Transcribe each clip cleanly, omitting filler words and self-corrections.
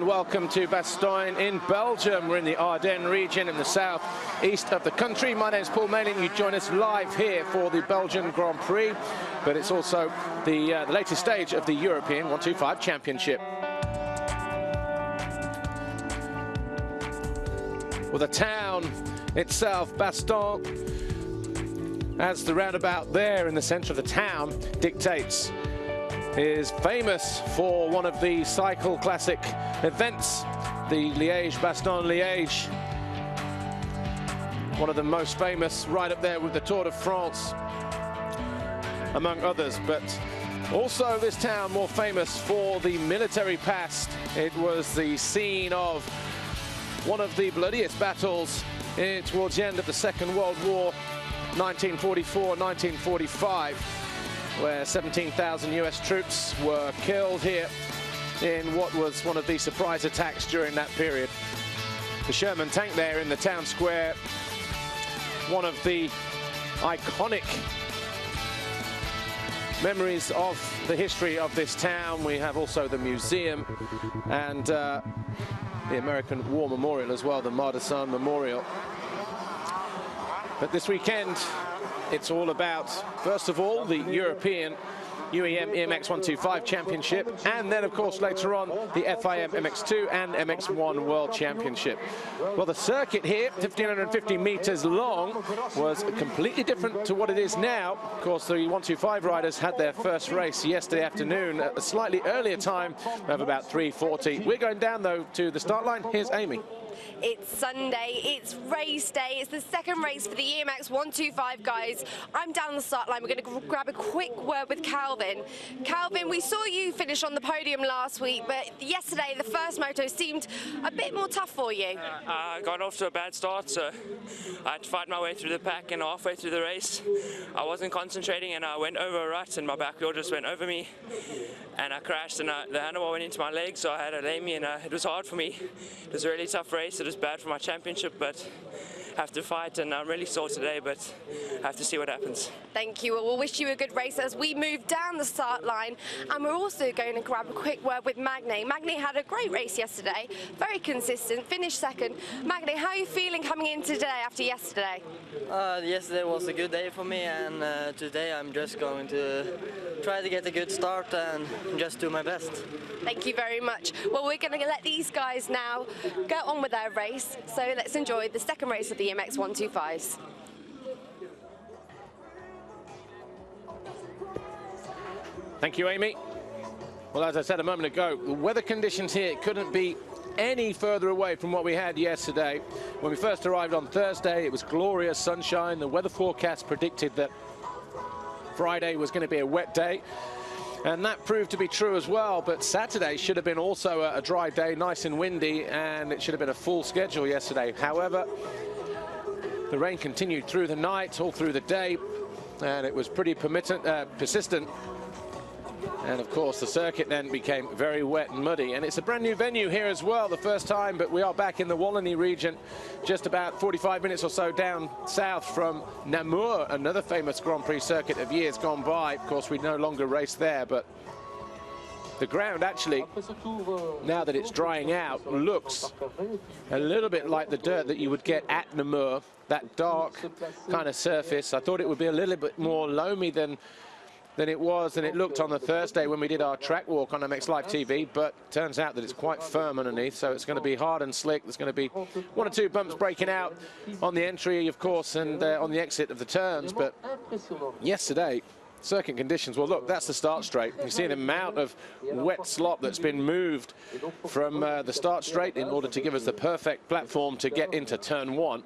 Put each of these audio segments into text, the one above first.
and welcome to Bastogne in Belgium. We're in the Ardennes region in the south-east of the country. My name is Paul Mayling. You join us live here for the Belgian Grand Prix, but it's also the latest stage of the European 125 Championship. Well, the town itself, Bastogne, as the roundabout there in the centre of the town dictates, is famous for one of the cycle classic events, the Liège-Bastogne-Liège. One of the most famous, right up there with the Tour de France, among others. But also this town more famous for the military past. It was the scene of one of the bloodiest battles towards the end of the Second World War, 1944-1945. Where 17,000 US troops were killed here in what was one of the surprise attacks during that period. The Sherman tank there in the town square, one of the iconic memories of the history of this town. We have also the museum and the American War Memorial as well, the Mardesan Memorial. But this weekend, it's all about, first of all, the European UEM MX125 Championship, and then, of course, later on, the FIM MX2 and MX1 World Championship. Well, the circuit here, 1,550 meters long, was completely different to what it is now. Of course, the 125 riders had their first race yesterday afternoon at a slightly earlier time of about 3:40. We're going down, though, to the start line. Here's Amy. It's Sunday, it's race day, it's the second race for the EMX 125 guys. I'm down the start line. We're going to grab a quick word with Calvin. Calvin, we saw you finish on the podium last week, but yesterday the first moto seemed a bit more tough for you. I got off to a bad start, so I had to fight my way through the pack, and halfway through the race I wasn't concentrating and I went over a rut and my back wheel just went over me and I crashed, and the handlebar went into my leg, so I had to lay me, and it was hard for me. It was a really tough race. It was bad for my championship, but I have to fight, and I'm really sore today, but I have to see what happens. Thank you. Well, we'll wish you a good race as we move down the start line, and we're also going to grab a quick word with Magne. Magne had a great race yesterday, very consistent, finished second. Magne, how are you feeling coming in today after yesterday? Yesterday was a good day for me, and today I'm just going to try to get a good start and just do my best. Thank you very much. Well, we're going to let these guys now go on with their race, so let's enjoy the second race of the MX 125s. Thank you, Amy. Well, as I said a moment ago, the weather conditions here couldn't be any further away from what we had yesterday. When we first arrived on Thursday, it was glorious sunshine. The weather forecast predicted that Friday was going to be a wet day, and that proved to be true as well. But Saturday should have been also a dry day, nice and windy, and it should have been a full schedule yesterday. However, the rain continued through the night, all through the day, and it was pretty persistent. And of course, the circuit then became very wet and muddy. And it's a brand new venue here as well, the first time, but we are back in the Wallonie region, just about 45 minutes or so down south from Namur, another famous Grand Prix circuit of years gone by. Of course, we no longer race there, but the ground actually, now that it's drying out, looks a little bit like the dirt that you would get at Namur, that dark kind of surface. I thought it would be a little bit more loamy than it was, and it looked on the Thursday when we did our track walk on MX Live TV, but turns out that it's quite firm underneath, so it's going to be hard and slick. There's going to be one or two bumps breaking out on the entry, of course, and on the exit of the turns. But yesterday, circuit conditions, well, look, that's the start straight. You see the amount of wet slop that's been moved from the start straight in order to give us the perfect platform to get into turn one.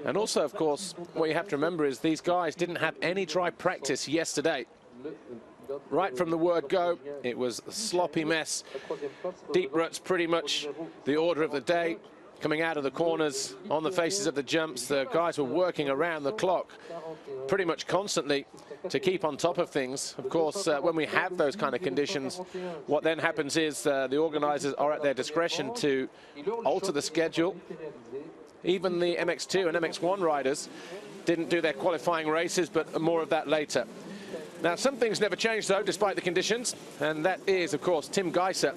And also, of course, what you have to remember is these guys didn't have any dry practice yesterday. Right from the word go, it was a sloppy mess. Deep ruts pretty much the order of the day. Coming out of the corners, on the faces of the jumps, the guys were working around the clock pretty much constantly to keep on top of things. Of course, when we have those kind of conditions, what then happens is the organizers are at their discretion to alter the schedule. Even the MX2 and MX1 riders didn't do their qualifying races, but more of that later. Now, some things never change, though, despite the conditions, and that is, of course, Tim Geiser.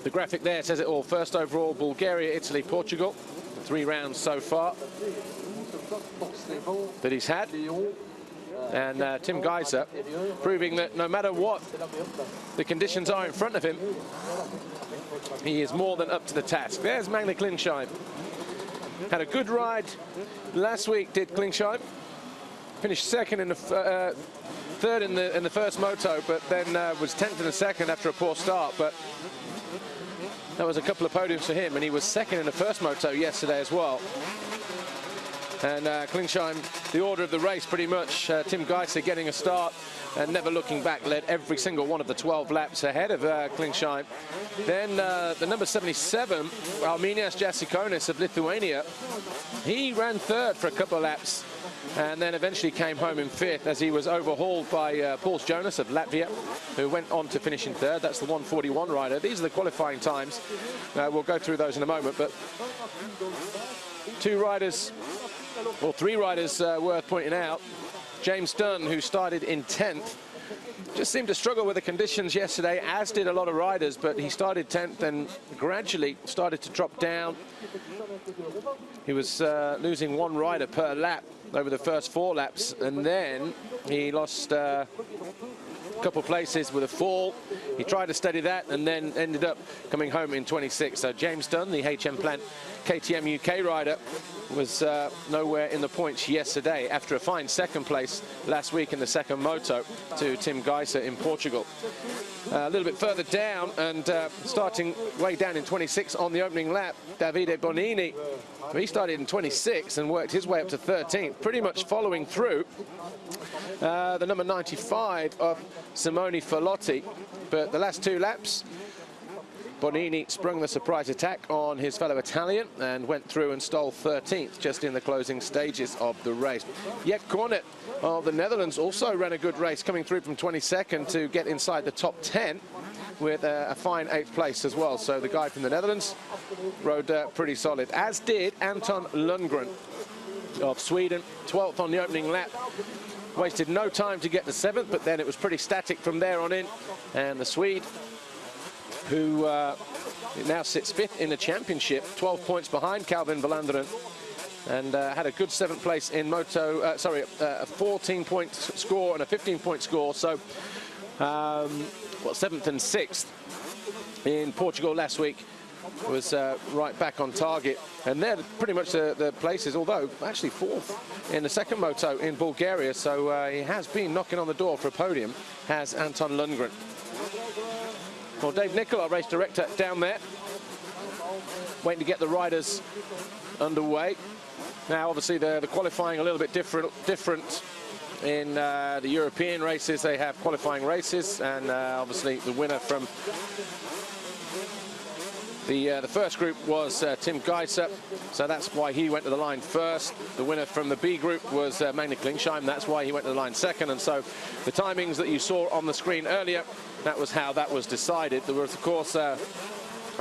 The graphic there says it all. First overall, Bulgaria, Italy, Portugal. 3 rounds so far that he's had. And Tim Geiser proving that no matter what the conditions are in front of him, he is more than up to the task. There's Magne Klingsheim. Had a good ride last week, did Klingsheim. Finished second in the third in the first moto, but then was 10th in the second after a poor start. But that was a couple of podiums for him, and he was second in the first moto yesterday as well. And Klingsheim, the order of the race pretty much, Tim Geiser getting a start and never looking back, led every single one of the 12 laps ahead of Klingsheim. Then the number 77, Arminias Jasikonis of Lithuania, he ran third for a couple of laps and then eventually came home in 5th as he was overhauled by Pauls Jonas of Latvia, who went on to finish in 3rd. That's the 1:41 rider. These are the qualifying times. We'll go through those in a moment, but 2 riders, or 3 riders worth pointing out. James Dunn, who started in 10th, just seemed to struggle with the conditions yesterday, as did a lot of riders, but he started 10th and gradually started to drop down. He was losing 1 rider per lap over the first 4 laps, and then he lost a couple places with a fall. He tried to steady that and then ended up coming home in 26th. So James Dunn, the HM Plant KTM UK rider, was nowhere in the points yesterday after a fine second place last week in the second moto to Tim Geiser in Portugal. A little bit further down and starting way down in 26 on the opening lap, Davide Bonini. He started in 26 and worked his way up to 13th, pretty much following through the number 95 of Simone Fallotti. But the last 2 laps, Bonini sprung the surprise attack on his fellow Italian and went through and stole 13th just in the closing stages of the race. Yet Cornet of the Netherlands also ran a good race, coming through from 22nd to get inside the top 10 with a fine 8th place as well. So the guy from the Netherlands rode pretty solid, as did Anton Lundgren of Sweden, 12th on the opening lap. Wasted no time to get to 7th, but then it was pretty static from there on in. And the Swede, who now sits 5th in the championship, 12 points behind Calvin Verlanderen, and had a good 7th place in moto, a 14-point score and a 15-point score. So, 7th and 6th in Portugal last week, was right back on target. And they're pretty much the places, although actually 4th in the second moto in Bulgaria. So he has been knocking on the door for a podium, has Anton Lundgren. Well, Dave Nicoll, our race director, down there, waiting to get the riders underway. Now, obviously, the qualifying a little bit different in the European races. They have qualifying races, and obviously the winner from the first group was Tim Geiser, so that's why he went to the line first. The winner from the B group was Magne Klingsheim, that's why he went to the line second. And so the timings that you saw on the screen earlier, that was how that was decided. There was, of course, a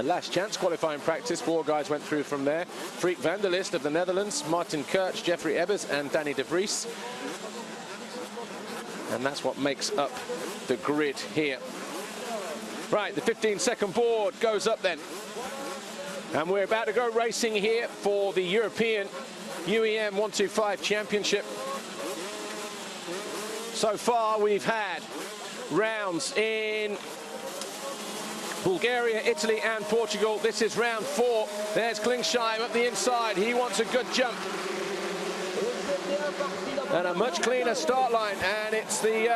last chance qualifying practice. 4 guys went through from there. Freek van der List of the Netherlands, Martin Kirch, Jeffrey Ebbers and Danny de Vries. And that's what makes up the grid here. Right, the 15-second board goes up then. And we're about to go racing here for the European UEM 125 Championship. So far we've had rounds in Bulgaria, Italy and Portugal. This is round 4. There's Klingsheim up the inside. He wants a good jump. And a much cleaner start line. And it's the...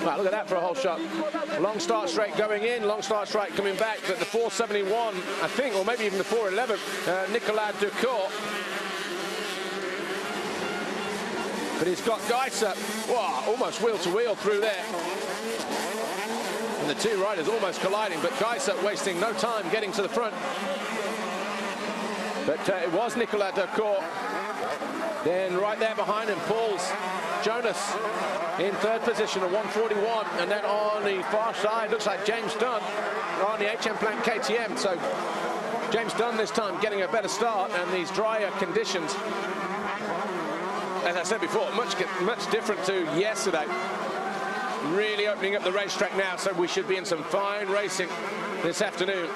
Wow, look at that for a whole shot. Long start straight going in, long start straight coming back. But the 471, I think, or maybe even the 411, Nicolas Ducourt. But he's got Geiser, wow, almost wheel to wheel through there. And the 2 riders almost colliding, but Geiser wasting no time getting to the front. But it was Nicolas Ducourt. Then right there behind him, Pauls Jonas in 3rd position at 141. And then on the far side, looks like James Dunn on the HM Plant KTM. So James Dunn this time getting a better start, and these drier conditions as I said before, much different to yesterday. Really opening up the racetrack now, so we should be in some fine racing this afternoon.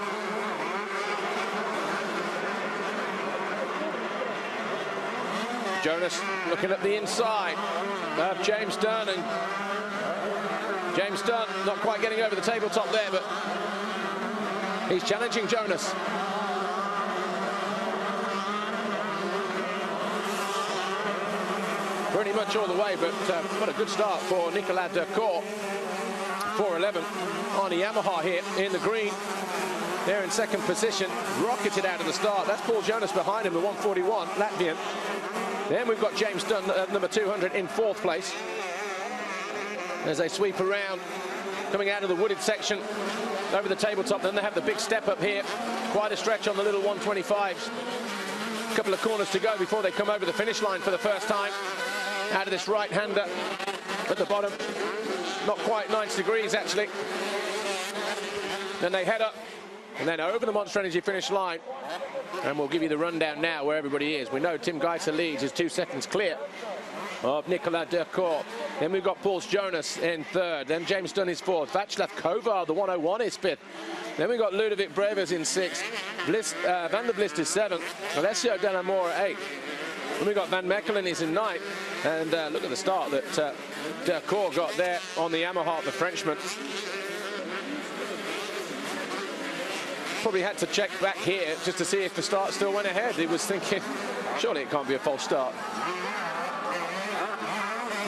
Jonas looking at the inside of James Dunn, and James Dunn not quite getting over the tabletop there, but he's challenging Jonas. Pretty much all the way, but what a good start for Nicolas Decourt. 4:11 on a Yamaha here in the green. They're in second position, rocketed out of the start. That's Paul Jonas behind him, the 141, Latvian. Then we've got James Dunn at number 200 in fourth place. As they sweep around, coming out of the wooded section, over the tabletop. Then they have the big step up here. Quite a stretch on the little 125s. A couple of corners to go before they come over the finish line for the first time. Out of this right-hander at the bottom. Not quite 90 degrees, actually. Then they head up and then over the Monster Energy finish line. And we'll give you the rundown now where everybody is. We know Tim Geiser leads, is 2 seconds clear of Nicolas Decourt. Then we've got Paul Jonas in third. Then James Dunn is fourth. Václav Kovar, the 101, is fifth. Then we've got Ludovic Brevers in sixth. Van der Blist is seventh. Alessio Delamore eighth. And we've got Van Mechelen is in ninth. And look at the start that Decourt got there on the Yamaha, the Frenchman. Probably had to check back here just to see if the start still went ahead. He was thinking, surely it can't be a false start.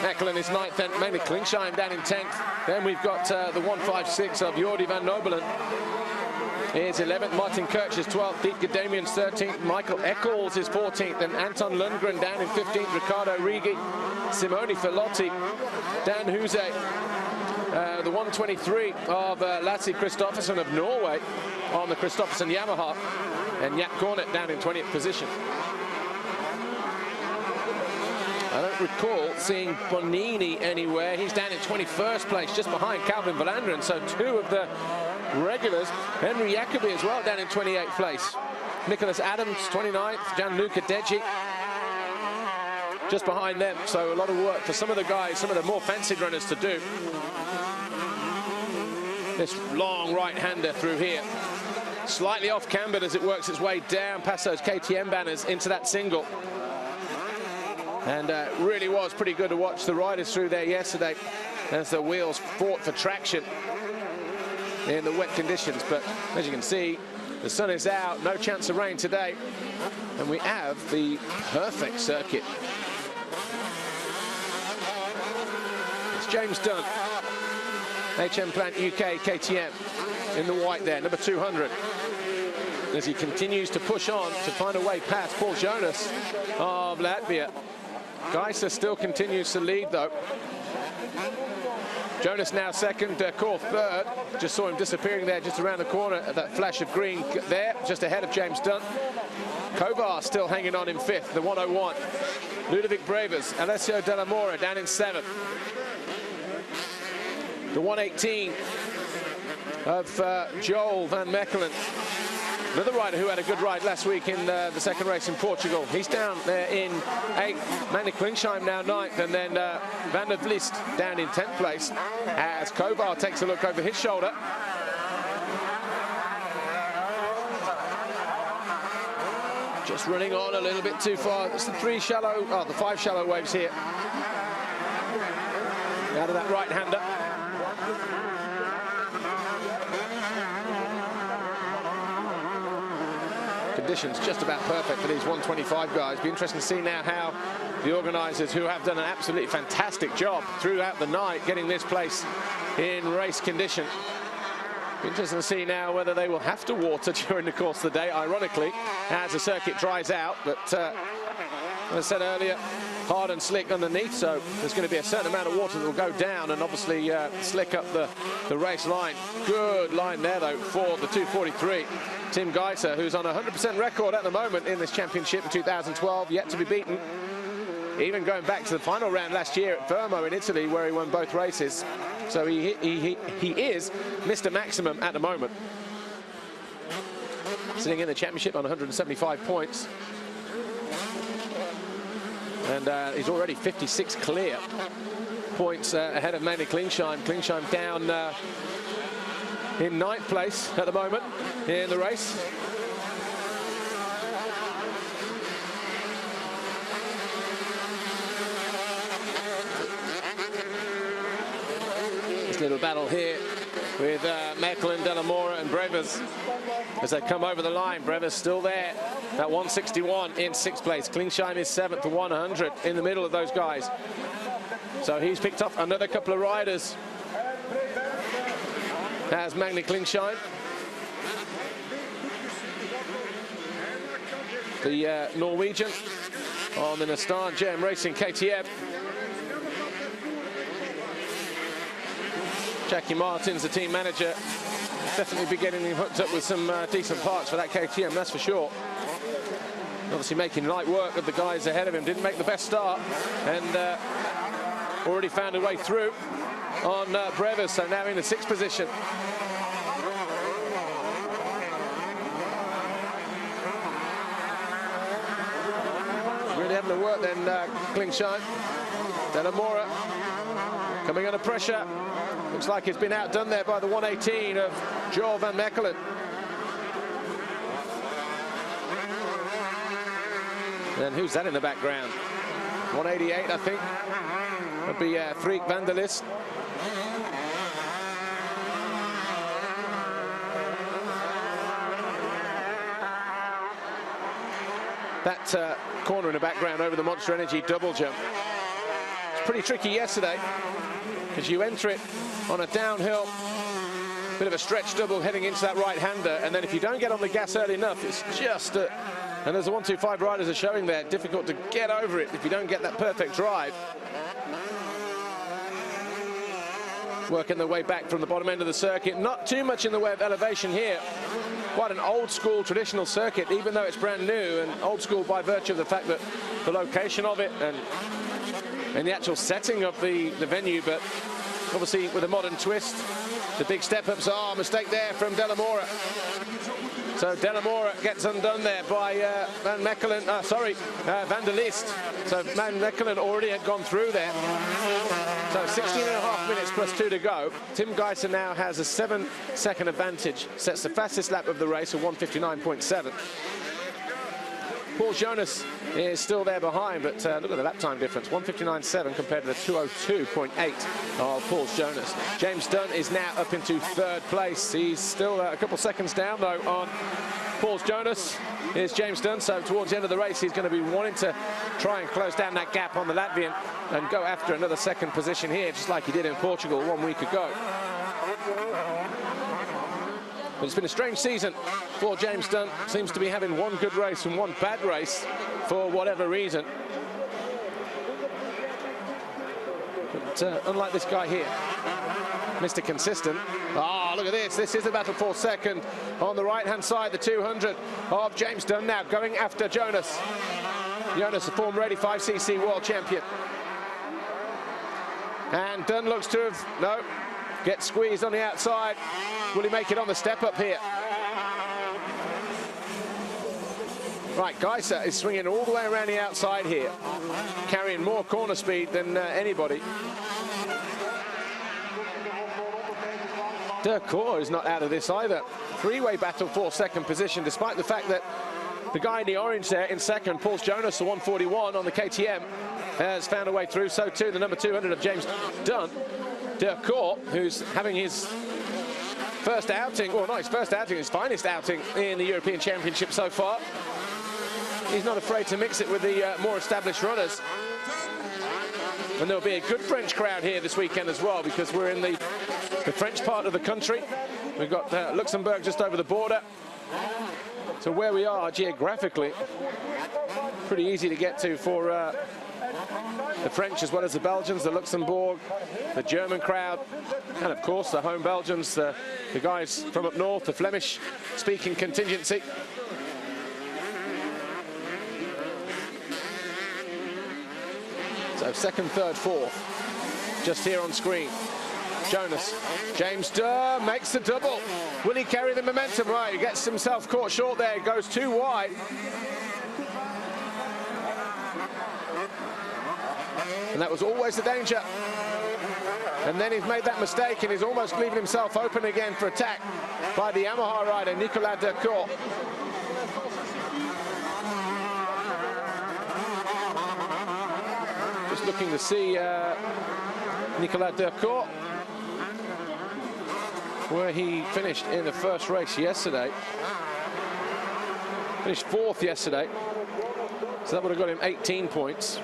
Mechelen is ninth, and mainly Klingsheim down in 10th. Then we've got the 156 of Jordi van Nobelen is 11th. Martin Kirch is 12th. Dietger Damien's 13th. Michael Eccles is 14th. And Anton Lundgren down in 15th. Ricardo Rigi, Simone Filotti, Dan Huse, the 123 of Lasse Kristoffersen of Norway on the Kristoffersen Yamaha, and Jack Cornet down in 20th position. I don't recall seeing Bonini anywhere. He's down in 21st place, just behind Calvin Verlanderen. So two of the regulars. Henry Jacobi as well, down in 28th place. Nicholas Adams, 29th. Gianluca Deggi, just behind them. So a lot of work for some of the guys, some of the more fancied runners to do. This long right-hander through here. Slightly off cambered as it works its way down past those KTM banners into that single. And really was pretty good to watch the riders through there yesterday as the wheels fought for traction in the wet conditions. But as you can see, the sun is out, no chance of rain today. And we have the perfect circuit. It's James Dunn, HM Plant UK KTM in the white there, number 200. As he continues to push on to find a way past Paul Jonas of Latvia. Geiser still continues to lead though. Jonas now second, Decourt third. Just saw him disappearing there just around the corner at that flash of green there, just ahead of James Dunn. Kovar still hanging on in fifth, the 101. Ludovic Brevers, Alessio Delamore down in seventh. The 118 of Joel van Mechelen. Another rider who had a good ride last week in the second race in Portugal. He's down there in 8th. Manny Klingsheim now 9th. And then Van der Vlist down in 10th place as Kovar takes a look over his shoulder. Just running on a little bit too far. It's the the 5 shallow waves here. Out of that right-hander. Conditions just about perfect for these 125 guys. Be interesting to see now how the organisers, who have done an absolutely fantastic job throughout the night getting this place in race condition. Be interesting to see now whether they will have to water during the course of the day, ironically, as the circuit dries out. But as I said earlier, hard and slick underneath, so there's going to be a certain amount of water that will go down and obviously slick up the race line. Good line there though for the 243. Tim Geiser, who's on a 100% record at the moment in this championship in 2012, yet to be beaten. Even going back to the final round last year at Fermo in Italy, where he won both races. So he is Mr. Maximum at the moment. Sitting in the championship on 175 points. And he's already 56 clear points ahead of Manny Klingsheim. Klingsheim down in 9th place at the moment in the race. This little battle here with Mechelen, De La Mora and Brevers as they come over the line. Brevers still there at 161 in 6th place. Klingsheim is 7th to 100 in the middle of those guys. So he's picked up another couple of riders as Magni Klingsheim. The Norwegian on the Nastan JM Racing KTM. Jackie Martins, the team manager, definitely be getting him hooked up with some decent parts for that KTM, that's for sure. Obviously making light work of the guys ahead of him. Didn't make the best start and already found a way through on Brevers, so now in the 6th position. Really having to work then, Klingsheim. De La Mora coming under pressure. Looks like he's been outdone there by the 118 of Joel van Mechelen. And who's that in the background? 188, I think. That'd be Freek van der List. That corner in the background over the Monster Energy double jump. It's pretty tricky yesterday because you enter it on a downhill, bit of a stretch double heading into that right-hander, and then if you don't get on the gas early enough, it's just and as the 125 riders are showing there, difficult to get over it if you don't get that perfect drive. Working their way back from the bottom end of the circuit. Not too much in the way of elevation here. Quite an old school traditional circuit, even though it's brand new, and old school by virtue of the fact that the location of it and the actual setting of the venue, but obviously with a modern twist. The big step-ups are a mistake there from De La Mora. So De La Mora gets undone there by van der List. So Van Mechelen already had gone through there. So 16.5 minutes plus 2 to go. Tim Geiser now has a 7-second advantage. Sets the fastest lap of the race at 1:59.7. Paul Jonas is still there behind, but look at the lap time difference, 1:59.7 compared to the 2:02.8 of Paul Jonas. James Dunn is now up into 3rd place. He's still a couple seconds down, though, on Paul Jonas. Here's James Dunn, so towards the end of the race, he's going to be wanting to try and close down that gap on the Latvian and go after another 2nd position here, just like he did in Portugal 1 week ago. But it's been a strange season for James Dunn. Seems to be having one good race and one bad race for whatever reason. But unlike this guy here, Mr. Consistent. Ah, look at this. This is the battle for 2nd on the right-hand side, the 200 of James Dunn now going after Jonas. Jonas, a former 85cc world champion. And Dunn looks to have, no, gets squeezed on the outside. Will he make it on the step up here? Right, Geiser is swinging all the way around the outside here, carrying more corner speed than anybody. Durcourt is not out of this either. 3-way battle for 2nd position, despite the fact that the guy in the orange there in 2nd, Paul Jonas, the 141 on the KTM, has found a way through. So too the number 200 of James Dunn. Durcourt, who's having his first outing, well, not his first outing, his finest outing in the European Championship so far. He's not afraid to mix it with the more established runners. And there'll be a good French crowd here this weekend as well, because we're in the French part of the country. We've got Luxembourg just over the border. So where we are geographically, pretty easy to get to for the French as well as the Belgians, the Luxembourg, the German crowd, and of course the home Belgians, the guys from up north, the Flemish-speaking contingency. So 2nd, 3rd, 4th, just here on screen. Jonas, James Dunn makes the double. Will he carry the momentum? Right, he gets himself caught short there, goes too wide. And that was always the danger. And then he's made that mistake and he's almost leaving himself open again for attack by the Yamaha rider, Nicolas Decourt. Just looking to see Nicolas Decourt, where he finished in the first race yesterday. Finished 4th yesterday. So that would have got him 18 points.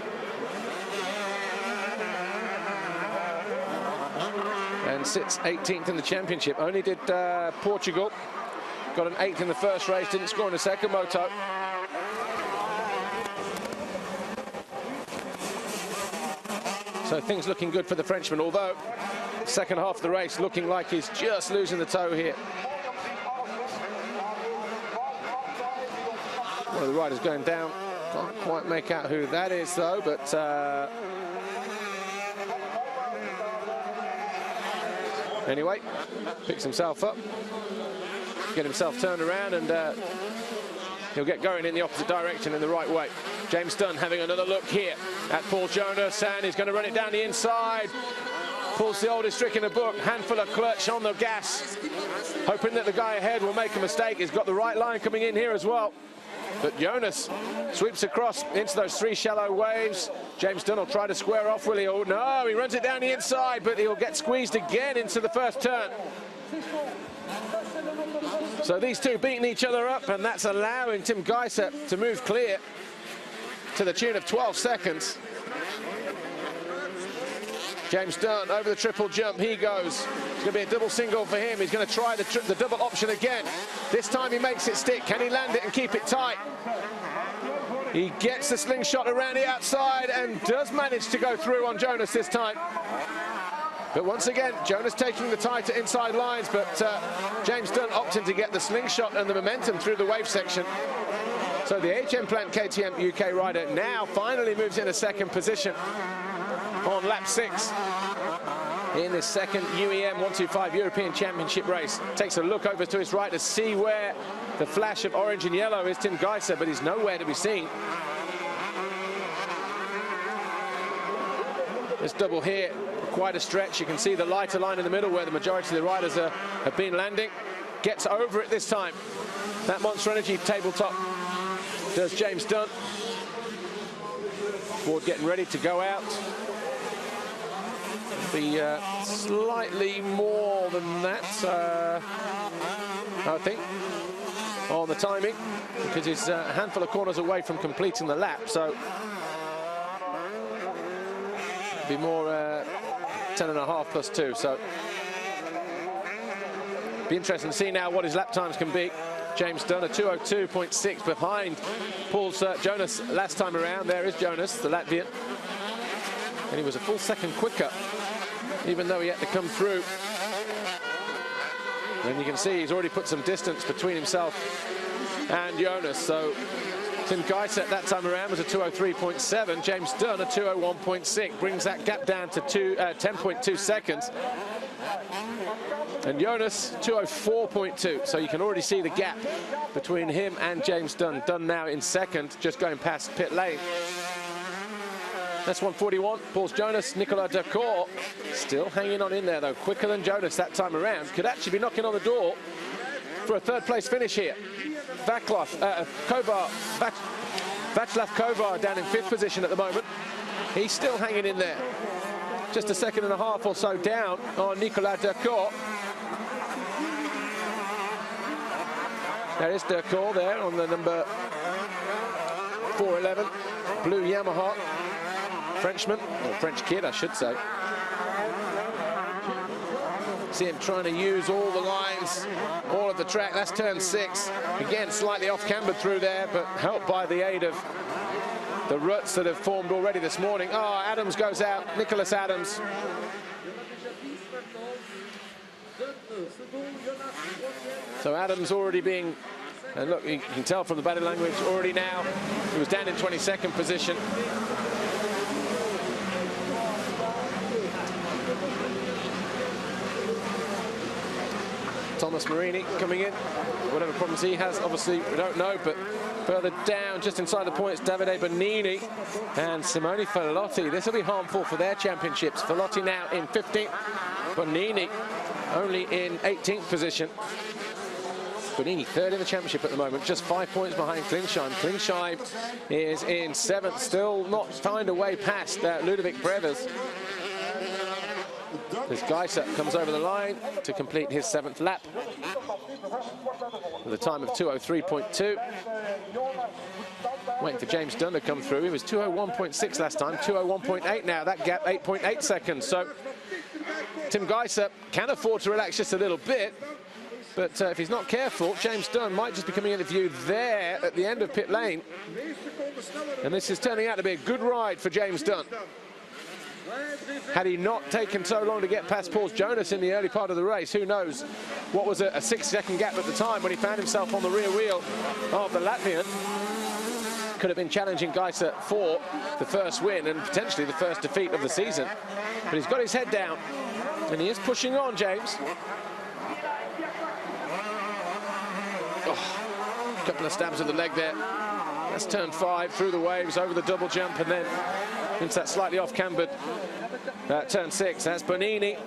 And sits 18th in the championship. Only did Portugal. Got an 8th in the first race, didn't score in the second moto. So things looking good for the Frenchman, although second half of the race looking like he's just losing the toe here. One of the riders going down. Can't quite make out who that is though, but anyway, picks himself up, get himself turned around, and he'll get going in the opposite direction in the right way. James Dunn having another look here at Paul Jonas, and he's going to run it down the inside. Pulls the oldest trick in the book, handful of clutch on the gas, hoping that the guy ahead will make a mistake. He's got the right line coming in here as well. But Jonas sweeps across into those 3 shallow waves. James Dunn will try to square off, will he? Oh, no, he runs it down the inside, but he'll get squeezed again into the first turn. So these two beating each other up, and that's allowing Tim Geisser to move clear to the tune of 12 seconds. James Dunn over the triple jump, he goes. It's going to be a double single for him. He's going to try the double option again. This time he makes it stick. Can he land it and keep it tight? He gets the slingshot around the outside and does manage to go through on Jonas this time. But once again, Jonas taking the tighter inside lines, but James Dunn opting to get the slingshot and the momentum through the wave section. So the HM Plant KTM UK rider now finally moves into second position on lap 6 in this second UEM 125 European Championship race. Takes a look over to his right to see where the flash of orange and yellow is Tim Geisser, but he's nowhere to be seen. This double here, quite a stretch. You can see the lighter line in the middle where the majority of the riders have been landing. Gets over it this time. That Monster Energy tabletop does James Dunn. Ford getting ready to go out. Be slightly more than that, I think, on the timing, because he's a handful of corners away from completing the lap, so be more 10.5 plus 2, so be interesting to see now what his lap times can be. James Dunn, a 2:02.6 behind Paul Jonas last time around. There is Jonas, the Latvian, and he was a full second quicker, even though he had to come through. And you can see he's already put some distance between himself and Jonas. So Tim Geisser that time around was a 2:03.7. James Dunn a 2:01.6. Brings that gap down to 10.2 seconds. And Jonas 2:04.2. So you can already see the gap between him and James Dunn. Dunn now in second, just going past pit lane. That's 1:41. Paul Jonas, Nicolas Decourt still hanging on in there though, quicker than Jonas that time around. Could actually be knocking on the door for a third place finish here. Václav Kovar down in 5th position at the moment. He's still hanging in there. Just a 1.5 seconds or so down on Nicolas Decourt. There is Decourt there on the number 411, blue Yamaha. Frenchman, or French kid, I should say. See him trying to use all the lines, all of the track. That's turn 6. Again, slightly off-cambered through there, but helped by the aid of the ruts that have formed already this morning. Oh, Adams goes out, Nicholas Adams. So Adams already being, and look, you can tell from the body language already now, he was down in 22nd position. Thomas Marini coming in. Whatever problems he has, obviously, we don't know, but further down, just inside the points, Davide Bonini and Simone Fallotti. This will be harmful for their championships. Fallotti now in 15th, Bonini only in 18th position. Bonini third in the championship at the moment, just 5 points behind Klingsheim. Klingsheim is in 7th, still not find a way past Ludovic Brevers. As Geiser comes over the line to complete his 7th lap with a time of 2:03.2. Waiting for James Dunn to come through. He was 2:01.6 last time, 2:01.8 now. That gap, 8.8 seconds. So Tim Geiser can afford to relax just a little bit. But if he's not careful, James Dunn might just be coming into view there at the end of pit lane. And this is turning out to be a good ride for James Dunn. Had he not taken so long to get past Paul Jonas in the early part of the race, who knows what was a 6-second gap at the time when he found himself on the rear wheel of the Latvian. Could have been challenging Geiser for the first win and potentially the first defeat of the season. But he's got his head down and he is pushing on, James. Oh, a couple of stabs of the leg there. That's turn 5 through the waves, over the double jump, and then into that slightly off-cambered turn 6. That's Bonini.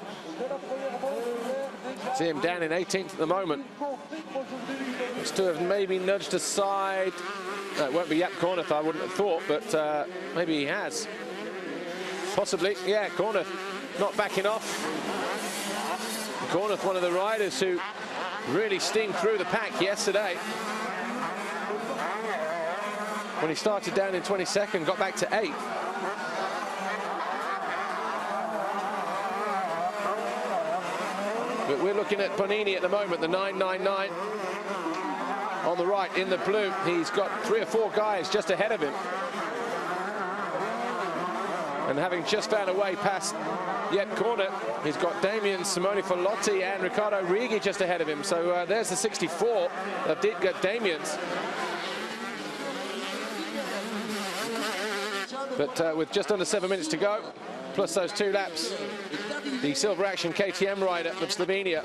See him down in 18th at the moment. Looks to have maybe nudged aside. It won't be Jaap Kornuth, I wouldn't have thought, but maybe he has. Possibly, yeah, Kornuth not backing off. Kornuth, one of the riders who really steamed through the pack yesterday. When he started down in 22nd, got back to 8th. But we're looking at Bonini at the moment, the 999 on the right in the blue. He's got 3 or 4 guys just ahead of him. And having just found a way past Jaap Kornuth, he's got Damien Simone Fallotti and Riccardo Righi just ahead of him. So there's the 64 of Damien's. But with just under 7 minutes to go, plus those 2 laps, the Silver Action KTM rider of Slovenia,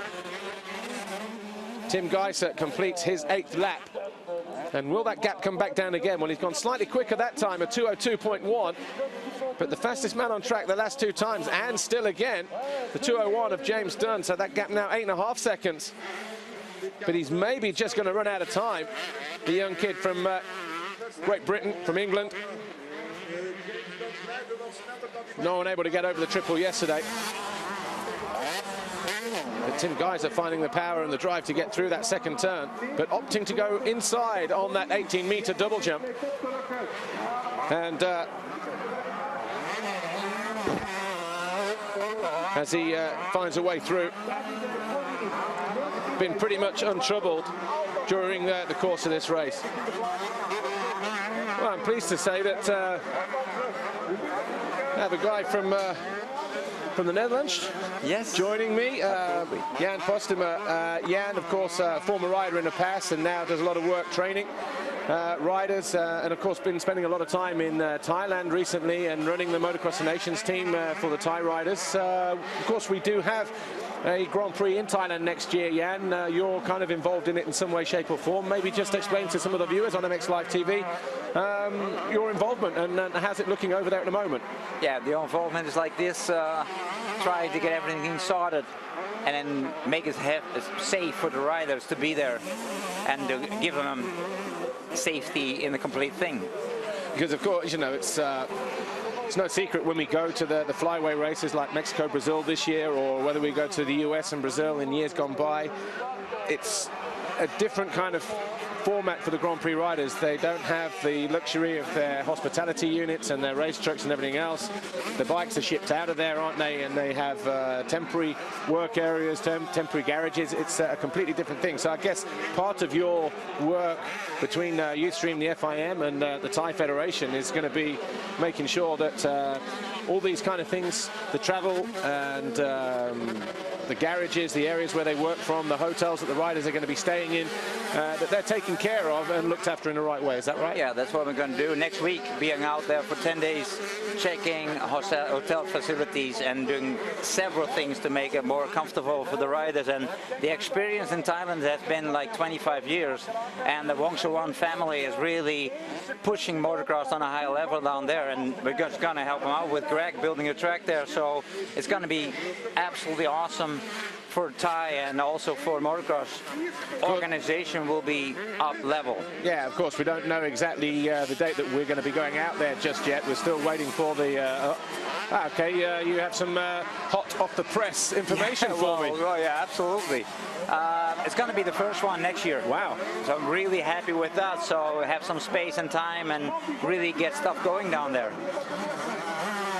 Tim Geiser, completes his 8th lap. And will that gap come back down again? Well, he's gone slightly quicker that time, at 2:02.1. But the fastest man on track the last 2 times, and still again, the 2:01 of James Dunn. So that gap now 8.5 seconds. But he's maybe just going to run out of time. The young kid from Great Britain, from England. No one able to get over the triple yesterday. But Tim Geiser finding the power and the drive to get through that second turn, but opting to go inside on that 18-meter double jump. And as he finds a way through, been pretty much untroubled during the course of this race. Well, I'm pleased to say that I have a guy from the Netherlands, yes, joining me, Jan Postema. Jan, of course, former rider in the past and now does a lot of work training riders, and of course been spending a lot of time in Thailand recently and running the Motocross of Nations team for the Thai riders. Of course, we do have a Grand Prix in Thailand next year, Jan. You're kind of involved in it in some way, shape or form. Maybe just explain to some of the viewers on MX Live TV your involvement and how's it looking over there at the moment? Yeah, the involvement is like this, try to get everything started and then make it safe for the riders to be there and to give them safety in the complete thing. Because of course, you know, it's no secret when we go to the flyway races like Mexico, Brazil this year, or whether we go to the US and Brazil in years gone by, it's a different kind of format for the Grand Prix riders. They don't have the luxury of their hospitality units and their race trucks and everything else. The bikes are shipped out of there, aren't they? And they have temporary work areas, temporary garages. It's a completely different thing. So I guess part of your work between Youthstream, the FIM, and the Thai Federation is going to be making sure that all these kind of things, the travel and the garages, the areas where they work from, the hotels that the riders are going to be staying in, that they're taken care of and looked after in the right way. Is that right? Yeah, that's what we're going to do. Next week, being out there for 10 days, checking hotel facilities and doing several things to make it more comfortable for the riders. And the experience in Thailand has been like 25 years. And the Wongsuwon family is really pushing motocross on a high level down there. And we're just going to help them out with Greg building a track there. So it's going to be absolutely awesome for Thai, and also for motocross. Organization will be up level. Yeah, of course, we don't know exactly the date that we're going to be going out there just yet. We're still waiting for the... okay, you have some hot off the press information for me. Well, yeah, absolutely. It's going to be the first one next year. Wow. So I'm really happy with that. So have some space and time and really get stuff going down there.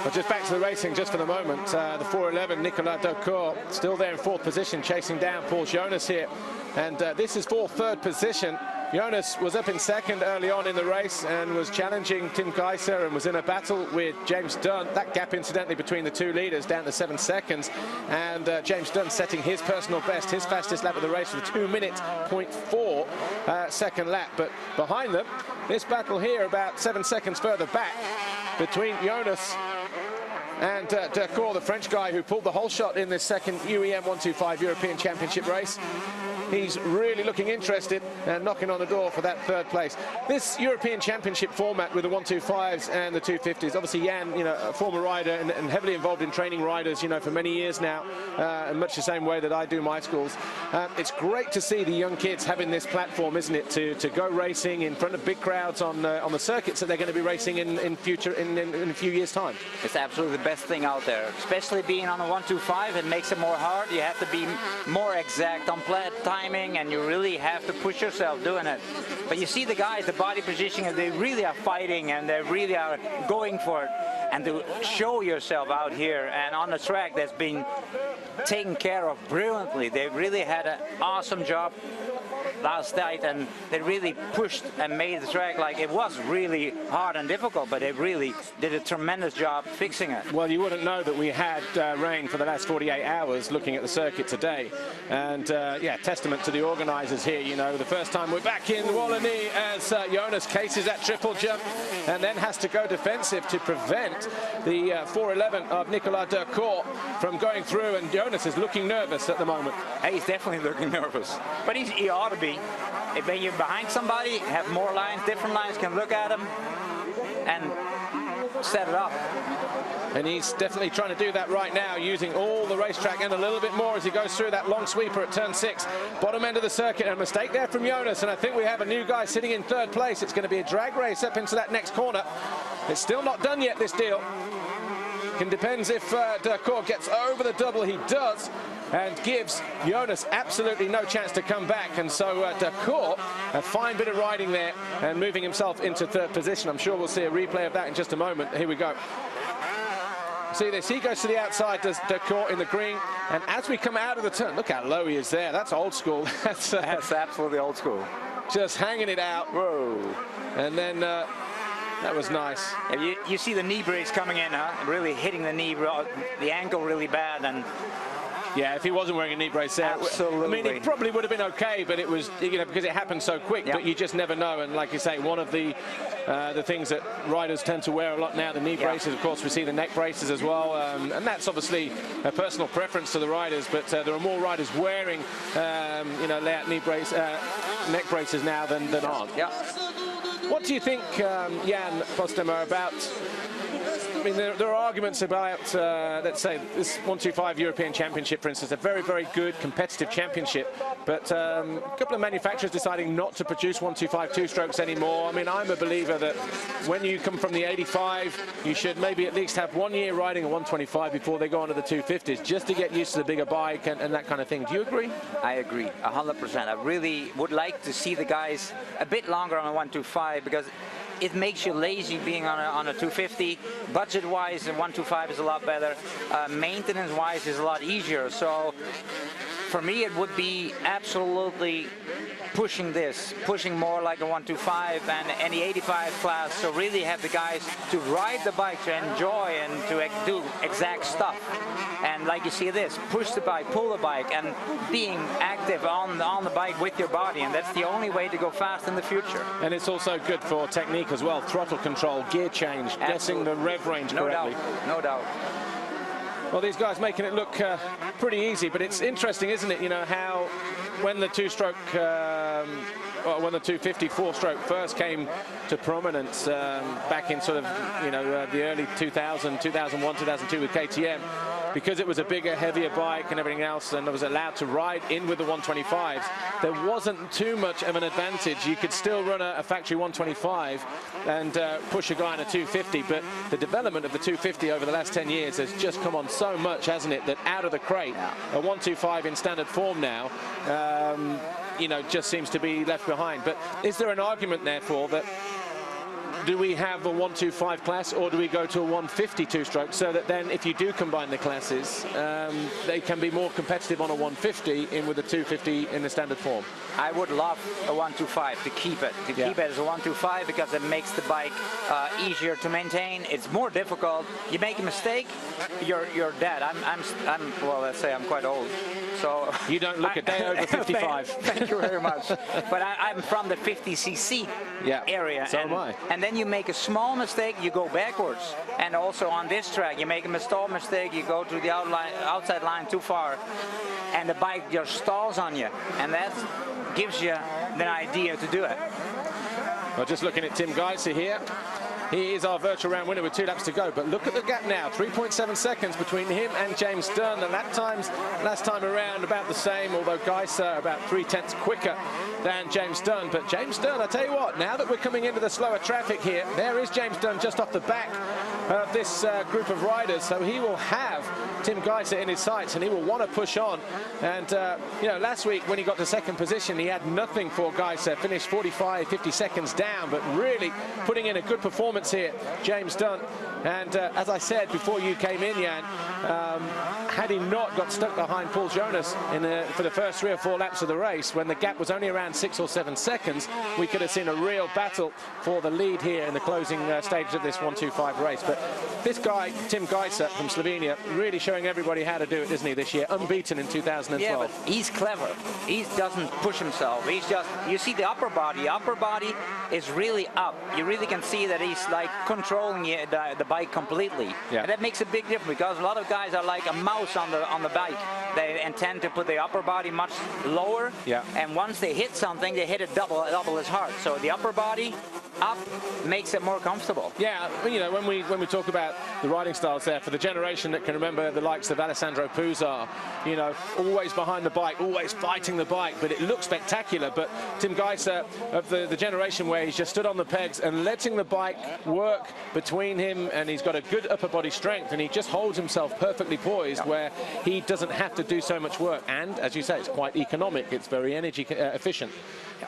But just back to the racing just for the moment. The 411, Nicolas Daucourt, still there in fourth position, chasing down Paul Jonas here. And this is for third position. Jonas was up in second early on in the race and was challenging Tim Geiser and was in a battle with James Dunn. That gap, incidentally, between the two leaders down to 7 seconds. And James Dunn setting his personal best, his fastest lap of the race with a 2:04 second lap. But behind them, this battle here about 7 seconds further back between Jonas and Daucourt, the French guy who pulled the whole shot in this second UEM 125 European Championship race. He's really looking interested and knocking on the door for that third place. This European Championship format with the 125s and the 250s, obviously Jan, you know, a former rider and heavily involved in training riders, you know, for many years now, in much the same way that I do my schools. It's great to see the young kids having this platform, isn't it, to go racing in front of big crowds on the circuits that they're going to be racing in a few years' time. It's absolutely the best thing out there, especially being on a 125. It makes it more hard. You have to be more exact on timing, and you really have to push yourself doing it. But you see the guys, the body positioning, they really are fighting and they really are going for it. And to show yourself out here and on the track that's been taken care of brilliantly. They really had an awesome job last night, and they really pushed and made the track like it was really hard and difficult, but they really did a tremendous job fixing it. Well, you wouldn't know that we had rain for the last 48 hours looking at the circuit today. And yeah, testament to the organisers here. You know, the first time we're back in Wallonie as Jonas cases that triple jump and then has to go defensive to prevent the 411 of Nicolas Daucourt from going through, and Jonas is looking nervous at the moment. Hey, he's definitely looking nervous, but he ought to be. When you're behind somebody, have more lines, different lines, can look at him and set it up. And he's definitely trying to do that right now, using all the racetrack and a little bit more as he goes through that long sweeper at turn 6. Bottom end of the circuit, and a mistake there from Jonas, and I think we have a new guy sitting in third place. It's going to be a drag race up into that next corner. It's still not done yet, this deal. It depends if Daucourt gets over the double. He does, and gives Jonas absolutely no chance to come back. And so Daucourt, a fine bit of riding there and moving himself into third position. I'm sure we'll see a replay of that in just a moment. Here we go. See this, he goes to the outside, does Daucourt in the green, and as we come out of the turn, look how low he is there. That's old school. That's absolutely old school. Just hanging it out. Whoa. And then that was nice. Yeah, you see the knee brace coming in, huh? Really hitting the knee, the ankle really bad, and yeah, if he wasn't wearing a knee brace there, absolutely. I mean, it probably would have been okay, but it was, you know, because it happened so quick. Yep. But you just never know. And like you say, one of the things that riders tend to wear a lot now, the knee braces. Of course, we see the neck braces as well, and that's obviously a personal preference to the riders. But there are more riders wearing, you know, layout knee brace, neck braces now than aren't. Yeah. What do you think, Jan Postema, about? I mean, there are arguments about, let's say, this 125 European Championship, for instance, a very, very good competitive championship, but a couple of manufacturers deciding not to produce 125 two-strokes anymore. I mean, I'm a believer that when you come from the 85, you should maybe at least have 1 year riding a 125 before they go onto the 250s, just to get used to the bigger bike and that kind of thing. Do you agree? I agree, 100%. I really would like to see the guys a bit longer on a 125, because it makes you lazy being on a 250. Budget-wise, a 125 is a lot better. Maintenance-wise is a lot easier. So for me, it would be absolutely pushing more like a 125 and any 85 class. So really have the guys to ride the bike, to enjoy and to do exact stuff. And like you see this, push the bike, pull the bike, and being active on the bike with your body. And that's the only way to go fast in the future. And it's also good for technique as well. Throttle control, gear change, guessing the rev range correctly. No doubt. Well, these guys making it look pretty easy, but it's interesting, isn't it? You know how when the two-stroke, when the 250 four-stroke first came to prominence back in sort of, you know, the early 2000, 2001, 2002 with KTM, because it was a bigger, heavier bike and everything else, and I was allowed to ride in with the 125s, there wasn't too much of an advantage. You could still run a factory 125 and push a guy in a 250, but the development of the 250 over the last 10 years has just come on so much, hasn't it, that out of the crate, a 125 in standard form now, you know, just seems to be left behind. But is there an argument, therefore, that do we have a 125 class, or do we go to a 150 two-stroke, so that then if you do combine the classes, they can be more competitive on a 150 in with a 250 in the standard form? I would love a 125 to keep it. Keep it as a 125 because it makes the bike easier to maintain. It's more difficult. You make a mistake, you're dead. Well, let's say I'm quite old. So you don't look a day over 55. Thank you very much. But I'm from the 50cc area. So am I. And then you make a small mistake, you go backwards. And also on this track, you make a small mistake, you go to the outside line too far, and the bike just stalls on you. And that gives you the idea to do it. Well, just looking at Tim Geiser here. He is our virtual round winner with 2 laps to go, but look at the gap now, 3.7 seconds between him and James Dunn, and last time around about the same, although Geiser about 3/10 quicker than James Dunn. But James Dunn, I tell you what, now that we're coming into the slower traffic here, there is James Dunn just off the back of this group of riders, so he will have Tim Geiser in his sights and he will want to push on. And you know, last week when he got to second position, he had nothing for Geiser, finished 45, 50 seconds down, but really putting in a good performance here, James Dunn. And as I said before you came in, Jan, had he not got stuck behind Paul Jonas for the first 3 or 4 laps of the race, when the gap was only around 6 or 7 seconds, we could have seen a real battle for the lead here in the closing stages of this 125 race. But this guy, Tim Geiser from Slovenia, really showing everybody how to do it, isn't he, this year? Unbeaten in 2012. Yeah, but he's clever. He doesn't push himself. He's just, you see the upper body. Upper body is really up. You really can see that he's like controlling the bike completely. And that makes a big difference, because a lot of guys are like a mouse on the bike. They intend to put the upper body much lower, and once they hit something, they hit it double as hard. So the upper body up makes it more comfortable. Yeah, you know, when we talk about the riding styles there, for the generation that can remember the likes of Alessandro Puzar, you know, always behind the bike, always fighting the bike, but it looks spectacular. But Tim Geiser of the generation where he's just stood on the pegs and letting the bike work between him, and he's got a good upper body strength, and he just holds himself perfectly poised where he doesn't have to do so much work. And as you say, it's quite economic, it's very energy efficient.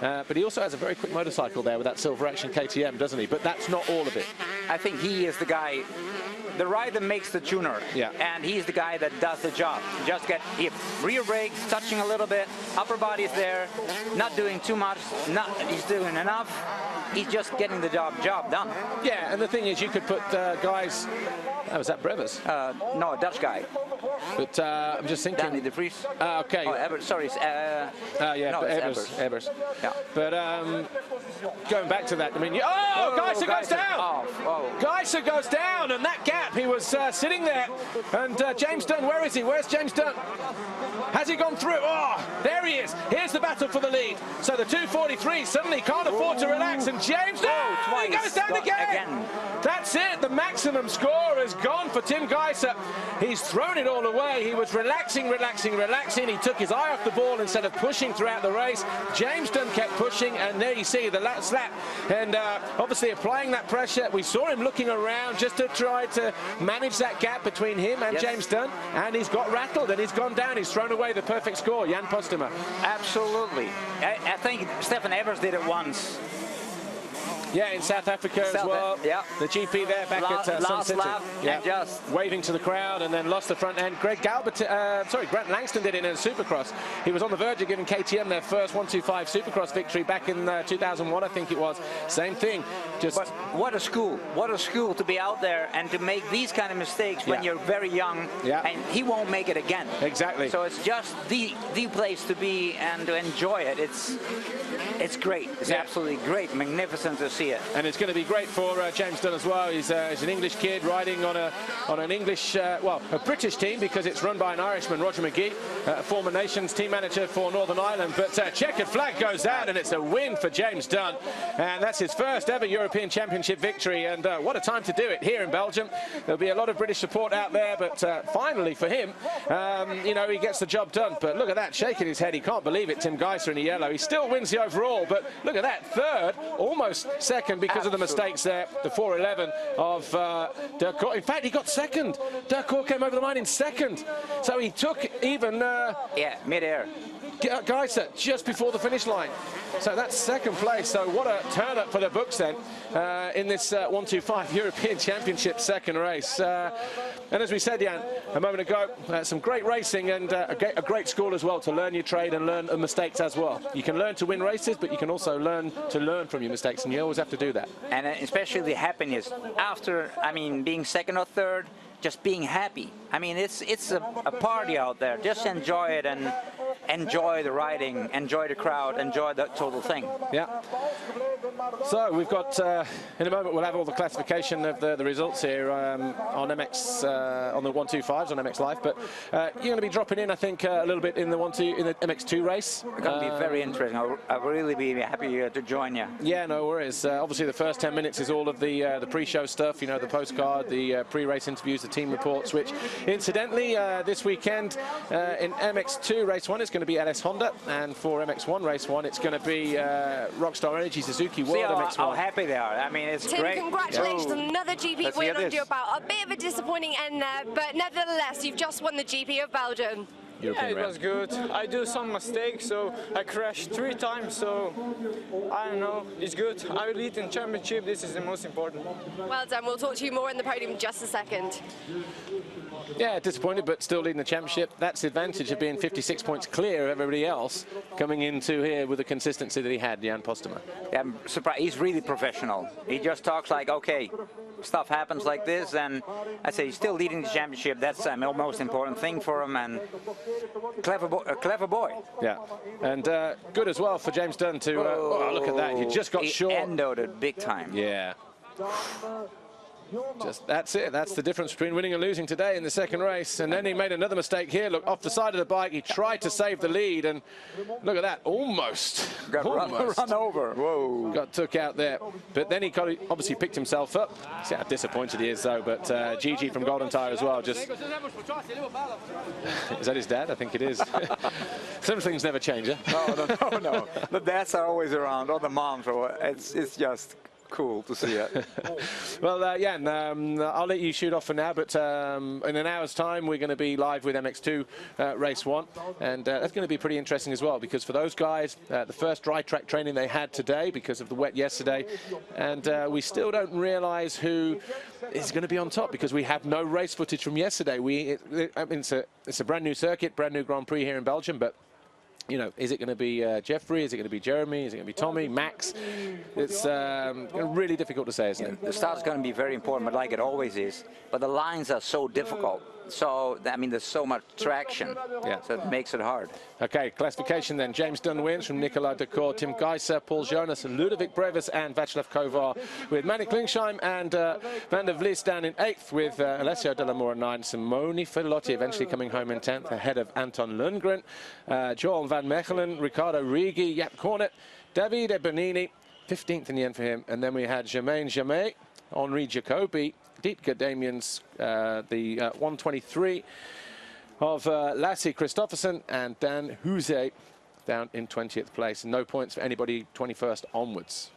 But he also has a very quick motorcycle there with that Silver Action KTM, doesn't he? But that's not all of it. I think he is the guy, the rider makes the tuner, and he's the guy that does the job. Just get rear brakes, touching a little bit, upper body's there, not doing too much, he's doing enough. He's just getting the job done. Yeah, and the thing is, you could put guys. Oh, was that Brevers? No, a Dutch guy. But I'm just thinking. Danny de Vries. Okay. Oh, Evers, sorry. Yeah, no, but Evers. Yeah. But going back to that, I mean, Geiser goes down. Geiser goes down, and that gap, he was sitting there. And James Dunn, where is he? Where's James Dunn? Has he gone through? Oh, there he is. Here's the battle for the lead. So the 243 suddenly can't afford to relax, and James Dunn, he goes down again. That's it. The maximum score has gone for Tim Geiser. He's thrown it all away. He was relaxing. He took his eye off the ball instead of pushing throughout the race. James Dunn kept pushing, and there you see the last lap. And obviously applying that pressure. We saw him looking around just to try to manage that gap between him and James Dunn, and he's got rattled and he's gone down. He's thrown away the perfect score. Jan Postema. Absolutely. I think Stefan Evers did it once. Yeah, in South Africa as well. Yeah. The GP there back at Sun last City. lap, Yeah. and just waving to the crowd and then lost the front end. Grant Langston did it in a Supercross. He was on the verge of giving KTM their first 125 Supercross victory back in 2001, I think it was. Same thing. But what a school. What a school to be out there and to make these kind of mistakes when you're very young. Yeah. And he won't make it again. Exactly. So it's just the place to be and to enjoy it. It's great. It's absolutely great. Magnificent to see it. And it's going to be great for James Dunn as well. He's an English kid riding on an English, a British team, because it's run by an Irishman, Roger McGee, a former Nations team manager for Northern Ireland. But checkered flag goes out, and it's a win for James Dunn. And that's his first ever European Championship victory. And what a time to do it here in Belgium. There'll be a lot of British support out there, but finally for him, you know, he gets the job done. But look at that, shaking his head. He can't believe it, Tim Geiser in the yellow. He still wins the overall, but look at that, third, almost second because of the mistakes there. The 411 of Durcourt. In fact, he got second. Durcourt came over the line in second. So he took even... mid-air. Geiser just before the finish line. So that's second place. So what a turn up for the books then in this 125 European Championship second race. And as we said, Jan, a moment ago, some great racing and a great school as well to learn your trade and learn mistakes as well. You can learn to win races, but you can also learn from your mistakes, and you always have to do that. And especially the happiness after, I mean, being second or third, just being happy. I mean, it's a party out there. Just enjoy it and enjoy the riding, enjoy the crowd, enjoy the total thing. Yeah. So we've got, in a moment, we'll have all the classification of the results here on MX, on the 125s on MX Live. But you're going to be dropping in, I think, a little bit in the MX2 race. It's going to be very interesting. I'll really be happy to join you. Yeah, no worries. Obviously, the first 10 minutes is all of the pre-show stuff. You know, the postcard, the pre-race interviews, the team reports. Which, incidentally, this weekend in MX2 race 1, it's going to be LS Honda, and for MX1 race 1, it's going to be Rockstar Energy Suzuki World MX1. How happy they are. I mean, it's Tim, great. congratulations on another GP win under your this. belt. A bit of a disappointing end there, but nevertheless, you've just won the GP of Belgium. Yeah, it was good. I do some mistakes, so I crashed 3 times, so I don't know, it's good. I will lead in championship, this is the most important. Well done, we'll talk to you more in the podium in just a second. Yeah, disappointed, but still leading the championship. That's the advantage of being 56 points clear of everybody else coming into here with the consistency that he had, Jan Postema. Yeah, I'm surprised. He's really professional. He just talks like, okay, stuff happens like this, and I say he's still leading the championship. That's the most important thing for him, and a clever boy. Yeah, and good as well for James Dunn to, oh, look at that, he just got short. He endoed it big time. Yeah. That's it. That's the difference between winning and losing today in the second race. And then he made another mistake here. Look, off the side of the bike, he tried to save the lead, and look at that, almost got run over. Whoa! Got took out there, but then he obviously picked himself up. See how disappointed he is, though. But Gigi from Golden Tire as well. Just is that his dad? I think it is. Some things never change, huh? No. The dads are always around, or the moms, or it's just cool to see it. Well, Jan, I'll let you shoot off for now, but in an hour's time we're going to be live with MX2 race 1, and that's going to be pretty interesting as well, because for those guys, the first dry track training they had today because of the wet yesterday, and we still don't realize who is going to be on top because we have no race footage from yesterday. I mean, it's a brand new circuit, brand new Grand Prix here in Belgium, but you know, is it going to be Jeffrey? Is it going to be Jeremy? Is it going to be Tommy? Max? It's really difficult to say, isn't it? The start's going to be very important, but like it always is. But the lines are so difficult. So, I mean, there's so much traction. Yeah. So it makes it hard. Okay, classification then. James Dunn wins from Nicolas Decour, Tim Geiser, Paul Jonas, Ludovic Brevis and Václav Kovar, with Manny Klingsheim and Van der Vlies down in 8th, with Alessio Della Mora 9th, Simone Fillotti eventually coming home in 10th, ahead of Anton Lundgren, Joel Van Mechelen, Ricardo Rigi, Jaap Cornet, Davide Bernini, 15th in the end for him. And then we had Jermaine Jamet, Henri Jacobi, Dietke Damians, the 123 of Lassie Christofferson, and Dan Huze down in 20th place. No points for anybody 21st onwards.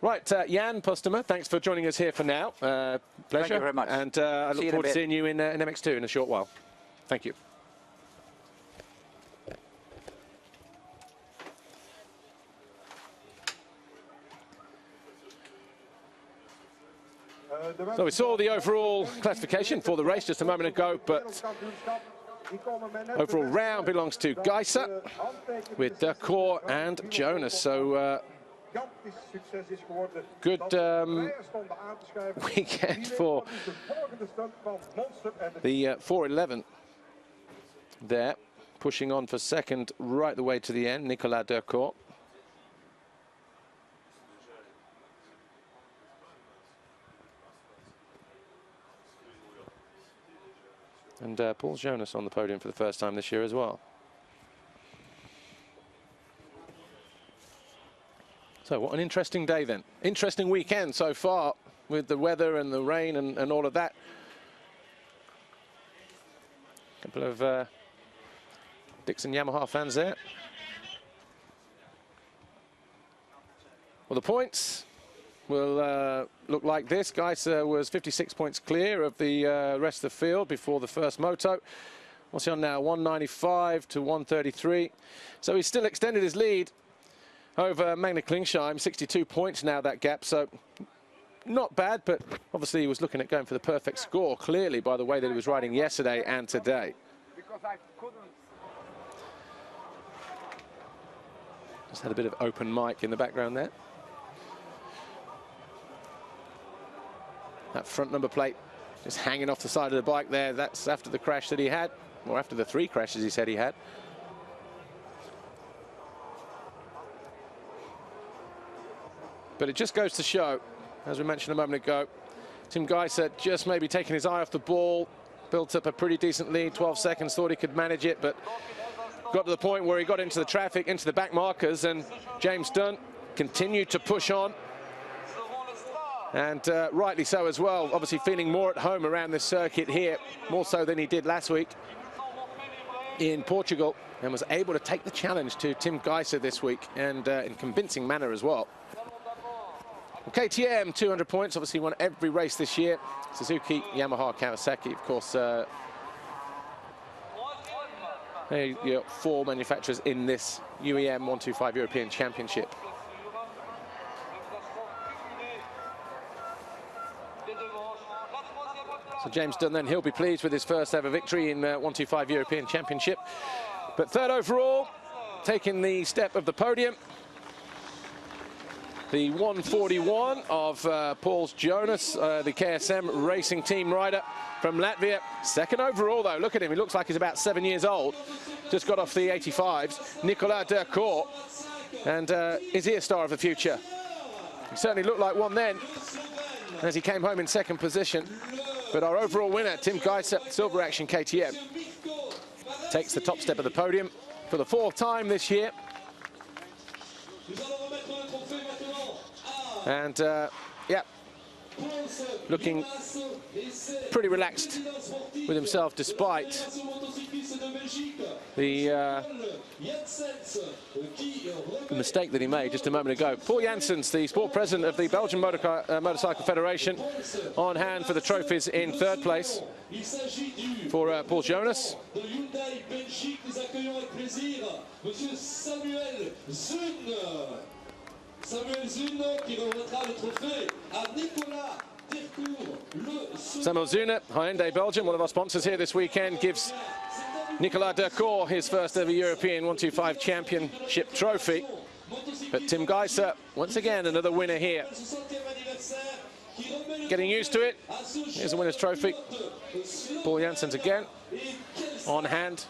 Right, Jan Postema, thanks for joining us here for now. Pleasure. Thank you very much. And I look forward to seeing you in MX2 in a short while. Thank you. So we saw the overall classification for the race just a moment ago, but overall round belongs to Geiser with Decour and Jonas. So good weekend for the 411 there, pushing on for second right the way to the end, Nicolas Decour. And Paul Jonas on the podium for the first time this year as well. So what an interesting day then. Interesting weekend so far with the weather and the rain and all of that. A couple of Dixon Yamaha fans there. Well, the points will look like this. Geiser was 56 points clear of the rest of the field before the first moto. What's he on now? 195 to 133. So he's still extended his lead over Magne Klingsheim. 62 points now, that gap. So not bad, but obviously he was looking at going for the perfect score, clearly, by the way that he was riding yesterday and today. Just had a bit of open mic in the background there. That front number plate just hanging off the side of the bike there. That's after the crash that he had, or after the 3 crashes he said he had. But it just goes to show, as we mentioned a moment ago, Tim Geiser just maybe taking his eye off the ball, built up a pretty decent lead, 12 seconds, thought he could manage it, but got to the point where he got into the traffic, into the back markers, and James Dunn continued to push on. And rightly so as well, obviously feeling more at home around this circuit here, more so than he did last week in Portugal, and was able to take the challenge to Tim Geiser this week, and in convincing manner as well. Well, KTM, 200 points, obviously won every race this year. Suzuki, Yamaha, Kawasaki, of course. You got 4 manufacturers in this UEM 125 European Championship. So James Dunn then, he'll be pleased with his first ever victory in 125 European Championship. But third overall, taking the step of the podium. The 141 of Paul Jonas, the KSM Racing Team rider from Latvia. Second overall though, look at him, he looks like he's about 7 years old. Just got off the 85s, Nicolas Decour. And is he a star of the future? He certainly looked like one then, as he came home in second position. But our overall winner, Tim Geiser, Silver Action KTM, takes the top step of the podium for the 4th time this year. And yeah, looking pretty relaxed with himself despite the mistake that he made just a moment ago. Paul Janssens, the sport president of the Belgian Motorcycle Federation, on hand for the trophies in 3rd place for Paul Jonas. Samuel Zune, Hyundai Belgium, one of our sponsors here this weekend, gives Nicolas Decour his first ever European 125 Championship trophy. But Tim Geiser, once again, another winner here. Getting used to it. Here's the winner's trophy. Paul Janssens again, on hand.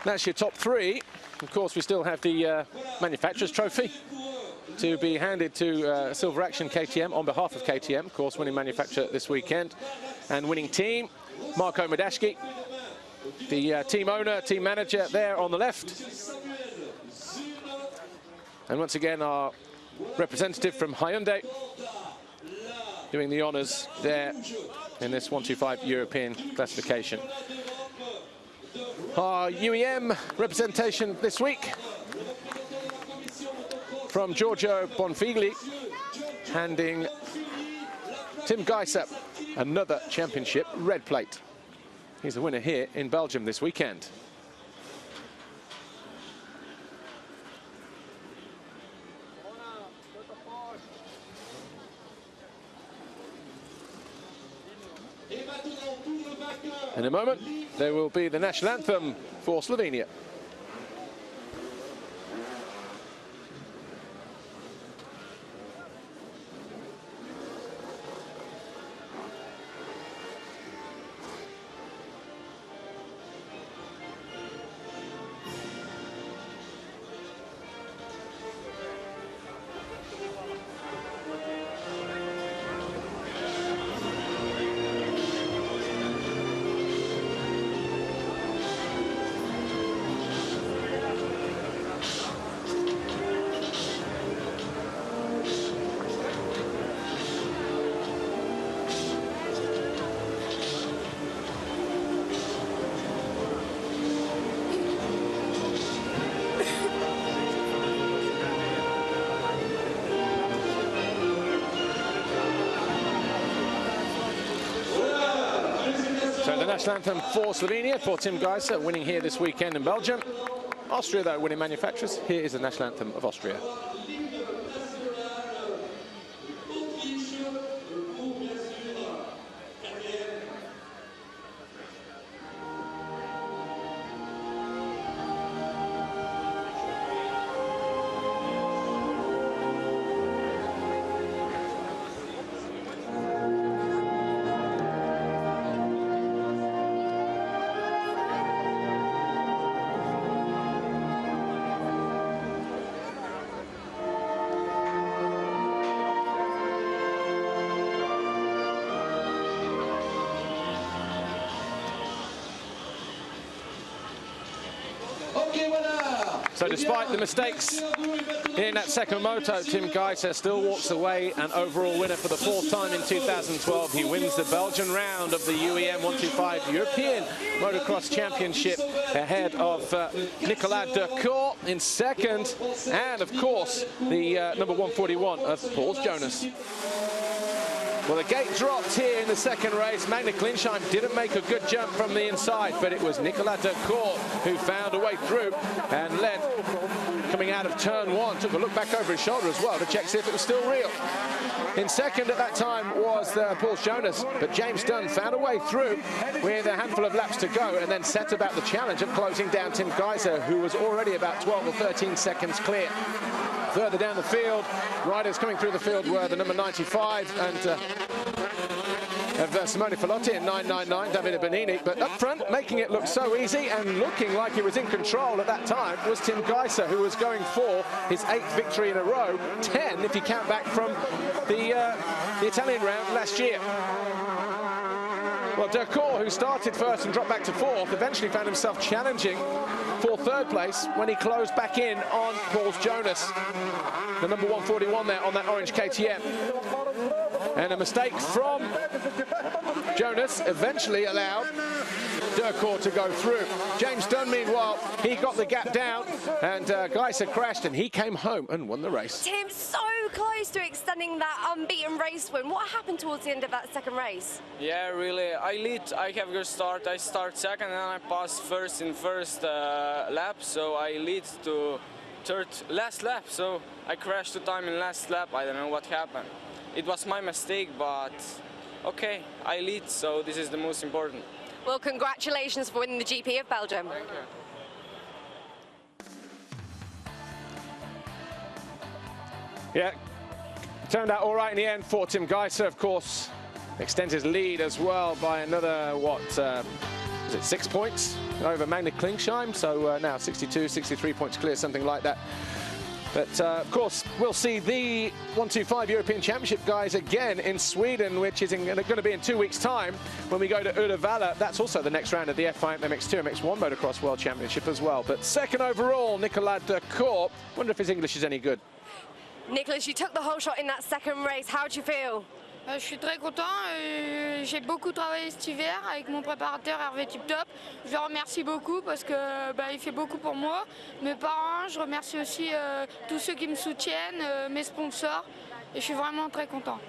That's your top 3. Of course, we still have the manufacturer's trophy to be handed to Silver Action KTM on behalf of KTM, of course, winning manufacturer this weekend. And winning team, Marco Madashki, the team owner, team manager there on the left. And once again, our representative from Hyundai doing the honours there in this 125 European classification. Our UEM representation this week from Giorgio Bonfigli, handing Tim Geiser another championship red plate. He's a winner here in Belgium this weekend. In a moment, there will be the national anthem for Slovenia. So the national anthem for Slovenia, for Tim Geiser, winning here this weekend in Belgium. Austria, though, winning manufacturers. Here is the national anthem of Austria. So despite the mistakes in that second moto, Tim Geiser still walks away an overall winner for the fourth time in 2012. He wins the Belgian round of the UEM 125 European Motocross Championship ahead of Nicolas Decour in second, and of course the number 141 of Paul Jonas. Well, the gate dropped here in the second race. Magne Klinsheim didn't make a good jump from the inside, but it was Nicolas Decour who found a way through and led coming out of turn one. Took a look back over his shoulder as well to check see if it was still real. In second at that time was Paul Jonas, but James Dunn found a way through with a handful of laps to go and then set about the challenge of closing down Tim Geiser, who was already about 12 or 13 seconds clear. Further down the field, riders coming through the field were the number 95 and Simone Fallotti in 999, Davide Bonini. But up front, making it look so easy and looking like he was in control at that time was Tim Geiser, who was going for his 8th victory in a row, 10 if you count back from the Italian round last year. Well, Decour, who started first and dropped back to fourth, eventually found himself challenging for third place when he closed back in on Paul Jonas, the number 141 there on that orange KTM. And a mistake from Jonas eventually allowed Decour to go through. James Dunn, meanwhile, he got the gap down, and Geiser crashed, and he came home and won the race. Tim, so close to extending that unbeaten race win. What happened towards the end of that second race? Yeah, really. I lead. I have a good start. I start second, and then I pass first in first lap. So I lead to last lap. So I crashed 2 times in last lap. I don't know what happened. It was my mistake, but okay, I lead. So this is the most important. Well, congratulations for winning the GP of Belgium. Thank you. Yeah, turned out all right in the end for Tim Geiser, of course. Extends his lead as well by another, what, is it 6 points over Magne Klinsheim? So now 62, 63 points clear, something like that. But of course, we'll see the 125 European Championship guys again in Sweden, which is going to be in 2 weeks' time when we go to Uddevalla. That's also the next round of the FIM MX2, MX1 Motocross World Championship as well. But second overall, Nicolas Decour. Wonder if his English is any good. Nicolas, you took the whole shot in that second race. How do you feel? Je suis très content. J'ai beaucoup travaillé cet hiver avec mon préparateur Hervé Tip Top. Je le remercie beaucoup parce que il fait beaucoup pour moi. Mes parents, je remercie aussi tous ceux qui me soutiennent, mes sponsors. Et je suis vraiment très content.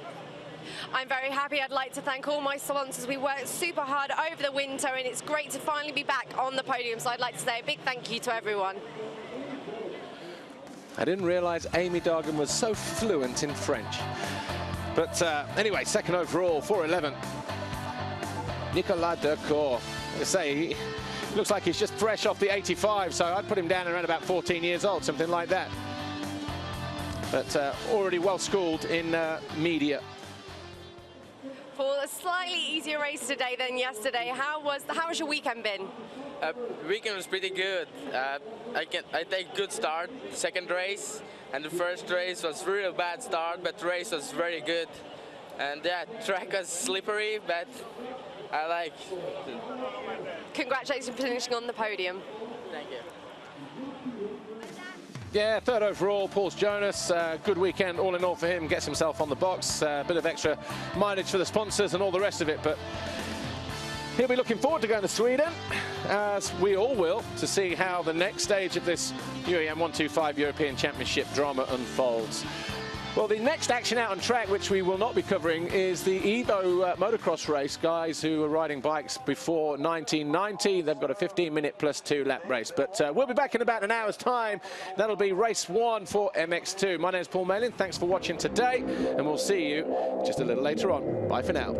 I'm very happy. I'd like to thank all my sponsors. We worked super hard over the winter and it's great to finally be back on the podium. So I'd like to say a big thank you to everyone. I didn't realize Amy Dargan was so fluent in French. But anyway, second overall, 411. Nicolas Decour. I say, he looks like he's just fresh off the 85, so I'd put him down around about 14 years old, something like that. But already well schooled in media. For a slightly easier race today than yesterday, how has your weekend been? Weekend was pretty good. I take good start, second race, and the first race was really bad start, but the race was very good. And yeah, track was slippery, but I like. Congratulations for finishing on the podium. Thank you. Yeah, third overall, Paul Jonas. Good weekend all in all for him. Gets himself on the box. A bit of extra mileage for the sponsors and all the rest of it. But he'll be looking forward to going to Sweden, as we all will, to see how the next stage of this UAM 125 European Championship drama unfolds. Well, the next action out on track, which we will not be covering, is the Evo motocross race. Guys who were riding bikes before 1990, they've got a 15-minute plus 2-lap race. But we'll be back in about an hour's time. That'll be race 1 for MX2. My name's Paul Malin. Thanks for watching today, and we'll see you just a little later on. Bye for now.